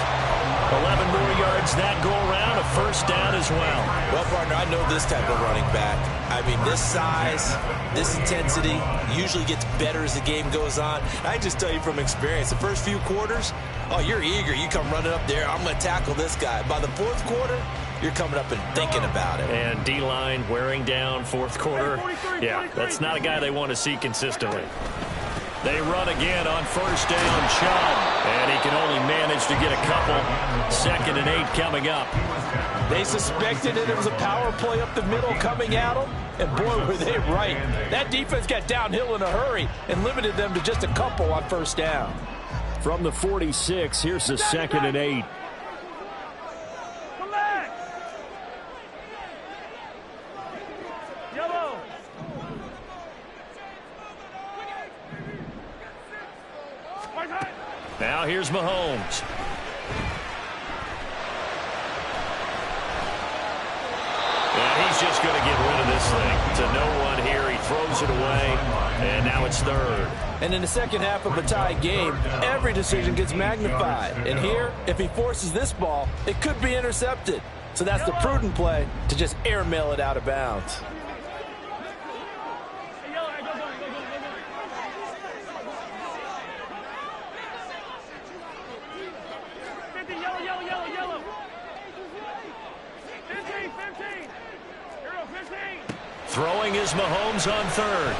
11 more yards that go around, a first down as well. Well, partner, I know this type of running back. I mean, this size, this intensity usually gets better as the game goes on. I just tell you from experience, the first few quarters, oh, you're eager. You come running up there, I'm going to tackle this guy. By the fourth quarter, you're coming up and thinking about it. And D-line wearing down fourth quarter. Yeah, that's not a guy they want to see consistently. They run again on first down, Chubb. And he can only manage to get a couple. 2nd and 8 coming up. They suspected it was a power play up the middle coming at them. And boy, were they right. That defense got downhill in a hurry and limited them to just a couple on first down. From the 46, here's the 2nd and 8. Come back. Yellow. Now here's Mahomes. And he's just going to get rid of this thing. To no one here. He throws it away. And now it's 3rd. And in the second half of a tied game, every decision gets magnified. And here, if he forces this ball, it could be intercepted. So that's the prudent play to just airmail it out of bounds. Yellow. 15. Hero, 15. Throwing is Mahomes on 3rd.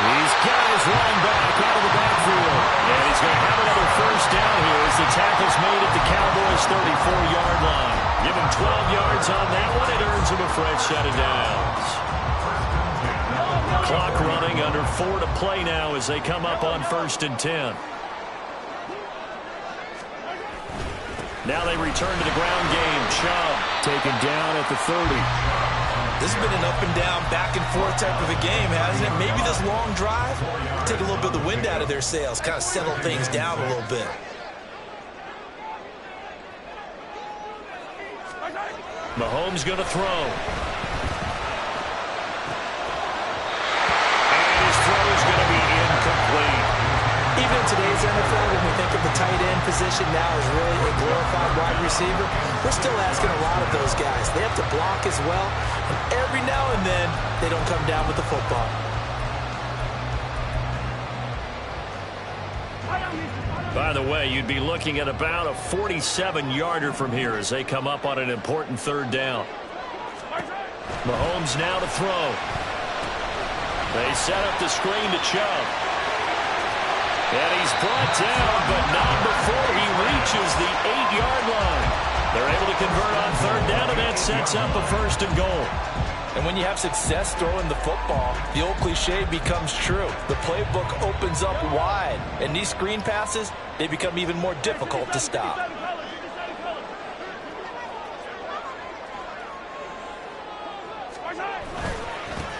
These guys run back out of the backfield. And he's going to have another first down here as the tackle's made at the Cowboys' 34-yard line. Give him 12 yards on that one. It earns him a fresh set of downs. Clock running, under 4 to play now as they come up on 1st and 10. Now they return to the ground game. Chubb Taken down at the 30. This has been an up and down, back and forth type of a game, hasn't it? Maybe this long drive take a little bit of the wind out of their sails, kind of settle things down a little bit. Mahomes going to throw. And his throw is going to be incomplete. Even in today's NFL, when we think of the tight end position now as really a glorified wide receiver, we're still asking a lot of those guys. They have to block as well, and every now and then, they don't come down with the football. By the way, you'd be looking at about a 47-yarder from here as they come up on an important 3rd down. Mahomes now to throw. They set up the screen to Chubb. And he's brought down, but not before he reaches the 8-yard line. They're able to convert on 3rd down, and that sets up a 1st and goal. And when you have success throwing the football, the old cliche becomes true. The playbook opens up wide, and these screen passes, they become even more difficult to stop.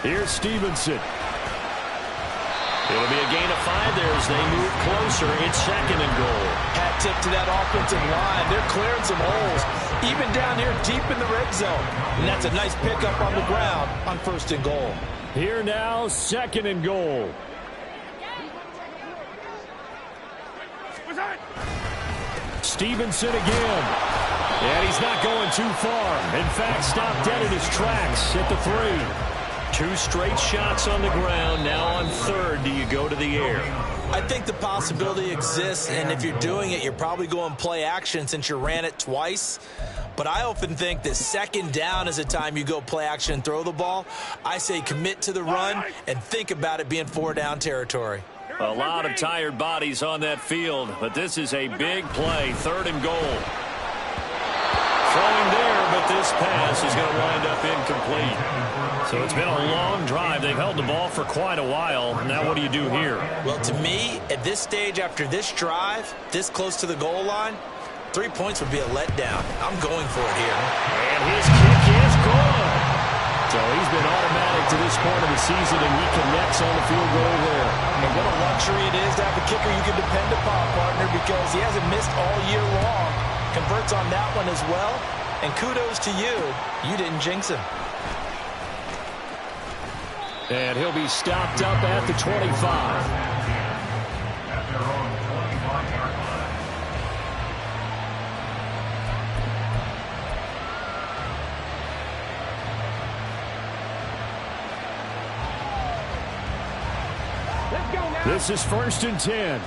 Here's Stevenson. It'll be a gain of 5 there as they move closer. It's 2nd and goal. Hat tip to that offensive line. They're clearing some holes, even down here deep in the red zone. And that's a nice pickup on the ground on 1st and goal. Here now, 2nd and goal. Stevenson again. And he's not going too far. In fact, stopped dead in his tracks at the 3. 2 straight shots on the ground. Now on 3rd, do you go to the air? I think the possibility exists, and if you're doing it, you're probably going play action since you ran it twice. But I often think that 2nd down is the time you go play action and throw the ball. I say commit to the run and think about it being 4-down territory. A lot of tired bodies on that field, but this is a big play. 3rd and goal. Throwing there, but this pass is going to wind up incomplete. So it's been a long drive. They've held the ball for quite a while. Now what do you do here? Well, to me, at this stage, after this drive, this close to the goal line, 3 points would be a letdown. I'm going for it here. And his kick is good. So he's been automatic to this point of the season, and he connects on the field goal there. And what a luxury it is to have a kicker you can depend upon, partner, because he hasn't missed all year long. Converts on that one as well. And kudos to you. You didn't jinx him. And he'll be stopped up at the 25. At their own 25-yard line. This is 1st and 10.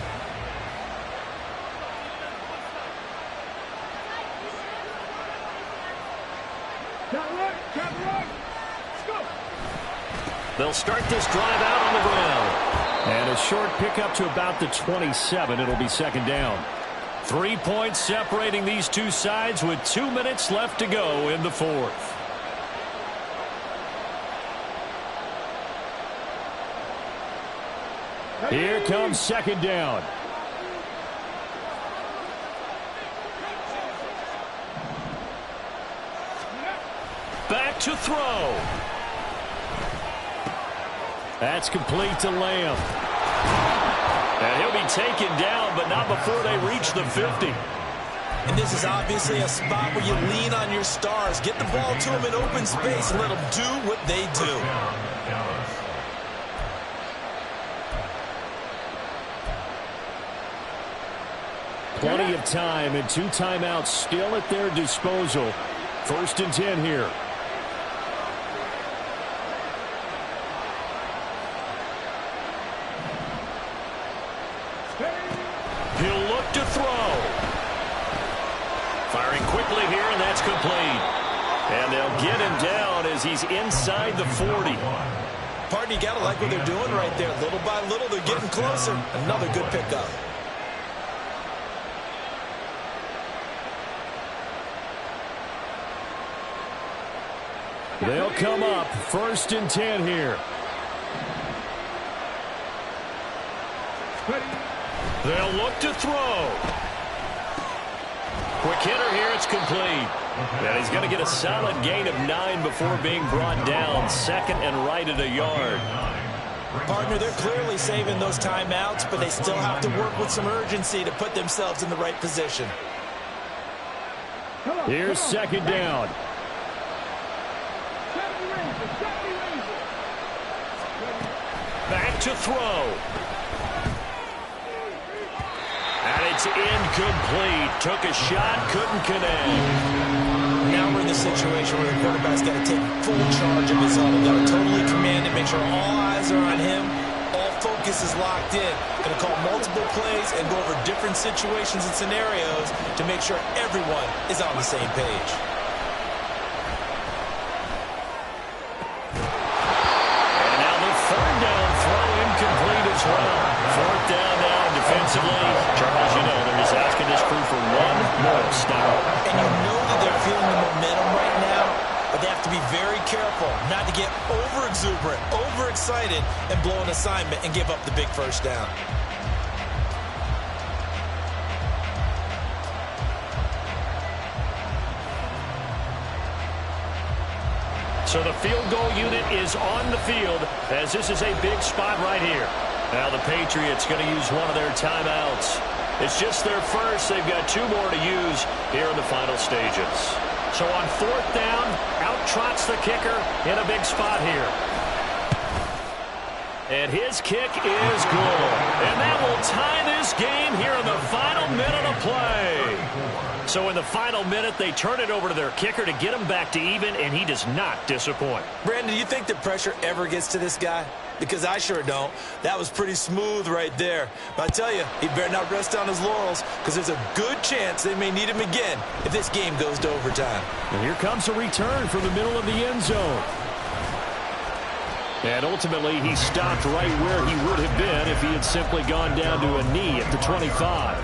They'll start this drive out on the ground. And a short pickup to about the 27. It'll be 2nd down. 3 points separating these two sides with 2 minutes left to go in the 4th. Here comes 2nd down. back to throw. That's complete to Lamb. And he'll be taken down, but not before they reach the 50. And this is obviously a spot where you lean on your stars. Get the ball to them in open space and let them do what they do. Plenty of time and 2 timeouts still at their disposal. 1st and 10 here. He'll look to throw. Firing quickly here, and that's complete. And they'll get him down as he's inside the 40. Partner, you got to like what they're doing right there. Little by little, they're getting closer. Another good pickup. They'll come up 1st and 10 here. They'll look to throw. Quick hitter here, it's complete. And he's going to get a solid gain of 9 before being brought down. 2nd and right at a yard. Partner, they're clearly saving those timeouts, but they still have to work with some urgency to put themselves in the right position. Here's 2nd down. Back to throw. And it's incomplete. Took a shot, couldn't connect. Now we're in the situation where the quarterback's got to take full charge of his own. Got to totally command it, make sure all eyes are on him. All focus is locked in. Going to call multiple plays and go over different situations and scenarios to make sure everyone is on the same page. Well, 4th down now defensively. Charles, you know, they're just asking this crew for one more stop. And you know that they're feeling the momentum right now, but they have to be very careful not to get over-exuberant, over-excited, and blow an assignment and give up the big 1st down. So the field goal unit is on the field as this is a big spot right here. Now the Patriots going to use one of their timeouts. It's just their first. They've got 2 more to use here in the final stages. So on 4th down, out trots the kicker in a big spot here. And his kick is good. And that will tie this game here in the final minute of play. So in the final minute, they turn it over to their kicker to get him back to even, and he does not disappoint. Brandon, do you think the pressure ever gets to this guy? Because I sure don't. That was pretty smooth right there. But I tell you, he better not rest on his laurels because there's a good chance they may need him again if this game goes to overtime. And here comes a return from the middle of the end zone. And ultimately, he stopped right where he would have been if he had simply gone down to a knee at the 25.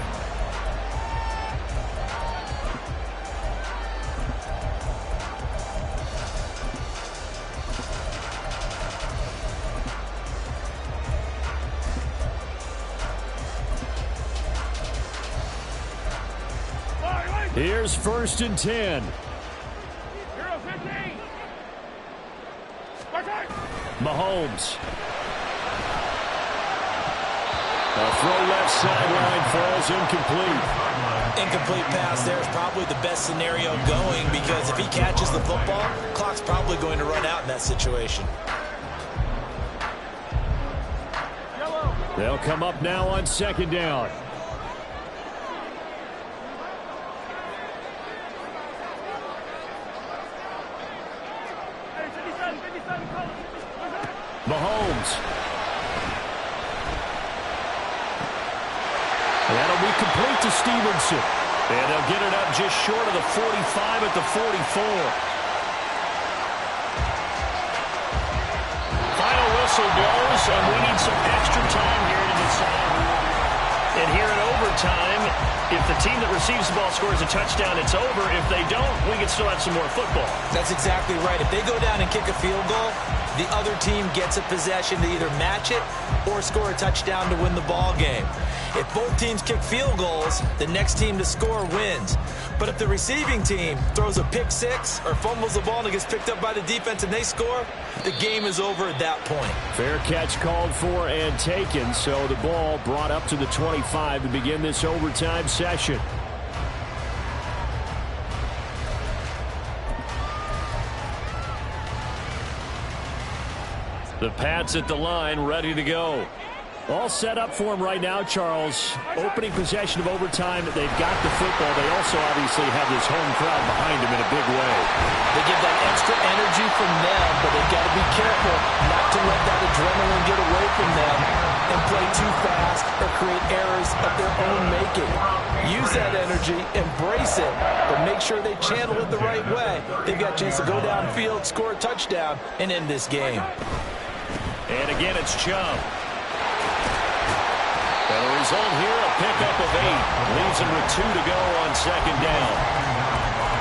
Here's 1st and 10. Mahomes. A throw left sideline falls incomplete. Incomplete pass there is probably the best scenario going because if he catches the football, clock's probably going to run out in that situation. They'll come up now on 2nd down. Mahomes. That'll be complete to Stevenson. And they'll get it up just short of the 45 at the 44. Final whistle goes, and we need some extra time here to decide. And here in overtime, if the team that receives the ball scores a touchdown, it's over. If they don't, we can still have some more football. That's exactly right. If they go down and kick a field goal, the other team gets a possession to either match it or score a touchdown to win the ball game. If both teams kick field goals, the next team to score wins. But if the receiving team throws a pick six or fumbles the ball and it gets picked up by the defense and they score, the game is over at that point. Fair catch called for and taken, so the ball brought up to the 25 to begin this overtime session. The Pats at the line, ready to go. All set up for him right now, Charles. Opening possession of overtime. They've got the football. They also obviously have this home crowd behind them in a big way. They give that extra energy from them, but they've got to be careful not to let that adrenaline get away from them and play too fast or create errors of their own making. Use that energy, embrace it, but make sure they channel it the right way. They've got a chance to go downfield, score a touchdown, and end this game. And again, it's Chubb. And the result here, a pickup of 8. Leaves him with 2 to go on second down.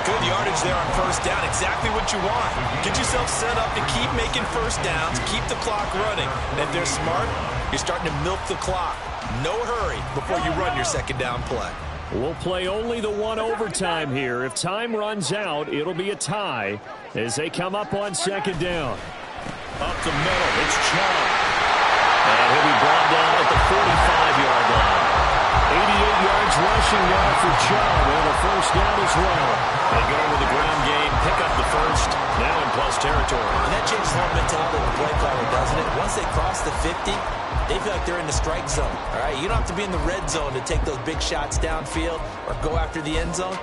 Good yardage there on first down. Exactly what you want. Get yourself set up to keep making first downs, keep the clock running. And if they're smart, you're starting to milk the clock. No hurry before you run your second down play. We'll play only the one overtime here. If time runs out, it'll be a tie as they come up on second down. Up the middle, it's Chubb. And he'll be brought down at the 45-yard line. 88 yards rushing now for Chubb, and a first down as well. They go with the ground game, pick up the first, now in plus territory. And that changes the whole mentality of the play caller, doesn't it? Once they cross the 50, they feel like they're in the strike zone. All right, you don't have to be in the red zone to take those big shots downfield or go after the end zone.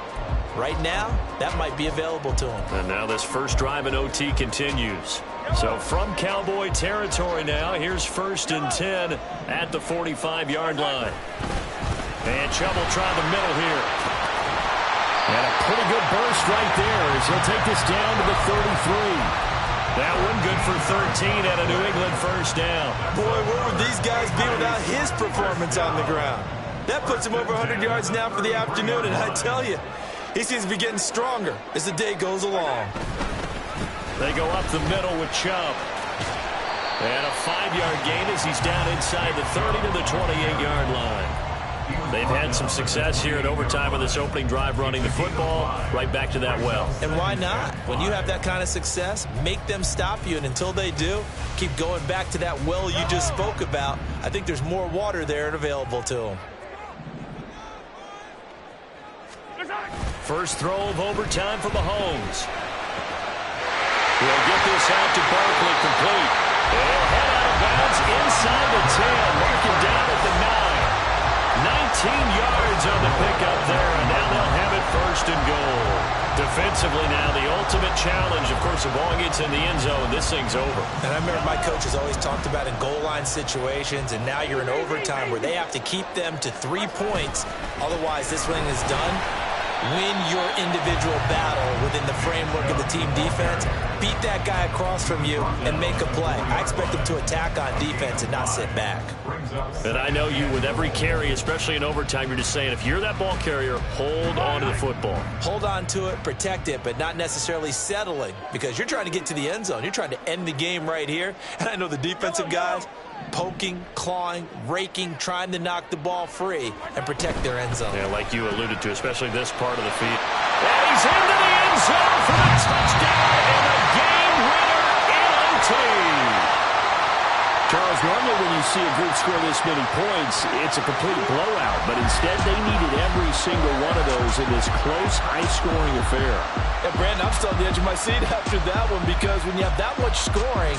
Right now, that might be available to them. And now this first drive in OT continues. So from Cowboy territory now, here's 1st and 10 at the 45-yard line. And Chubb will try the middle here. And a pretty good burst right there as he'll take this down to the 33. That one good for 13 at a New England first down. Boy, where would these guys be without his performance on the ground? That puts him over 100 yards now for the afternoon, and I tell you, he seems to be getting stronger as the day goes along. They go up the middle with Chubb. And a 5-yard gain as he's down inside the 30 to the 28-yard line. They've had some success here in overtime with this opening drive running the football right back to that well. And why not? When you have that kind of success, make them stop you, and until they do, keep going back to that well you just spoke about. I think there's more water there and available to them. First throw of overtime for Mahomes. He'll get this out to Barkley complete. They'll head out of bounds inside the 10. Mark it down at the 9. 19 yards on the pickup there, and now they'll have it 1st and goal. Defensively now, the ultimate challenge. Of course, the ball gets in the end zone, this thing's over. And I remember my coaches always talked about in goal line situations, and now you're in overtime where they have to keep them to 3 points. Otherwise, this thing is done. Win your individual battle within the framework of the team defense. Beat that guy across from you and make a play. I expect them to attack on defense and not sit back. And I know you, with every carry, especially in overtime, you're just saying, if you're that ball carrier, hold on to the football. Hold on to it, protect it, but not necessarily settling, because you're trying to get to the end zone. You're trying to end the game right here. And I know the defensive guys poking, clawing, raking, trying to knock the ball free and protect their end zone. Yeah, like you alluded to, especially this part of the field. And he's into the end zone for the touchdown and a game winner in OT. Charles, normally when you see a group score this many points, it's a complete blowout. But instead, they needed every single one of those in this close, high-scoring affair. Yeah, Brandon, I'm still on the edge of my seat after that one, because when you have that much scoring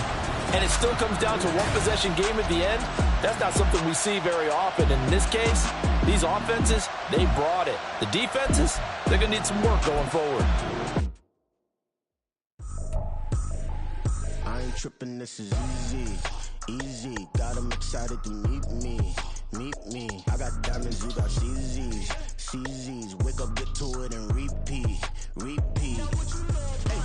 and it still comes down to one possession game at the end, that's not something we see very often. And in this case, these offenses, they brought it. The defenses, they're going to need some work going forward. I ain't tripping, this is easy. Easy, got them excited to meet me. I got diamonds, you got CZs. Wake up, get to it, and repeat. Hey,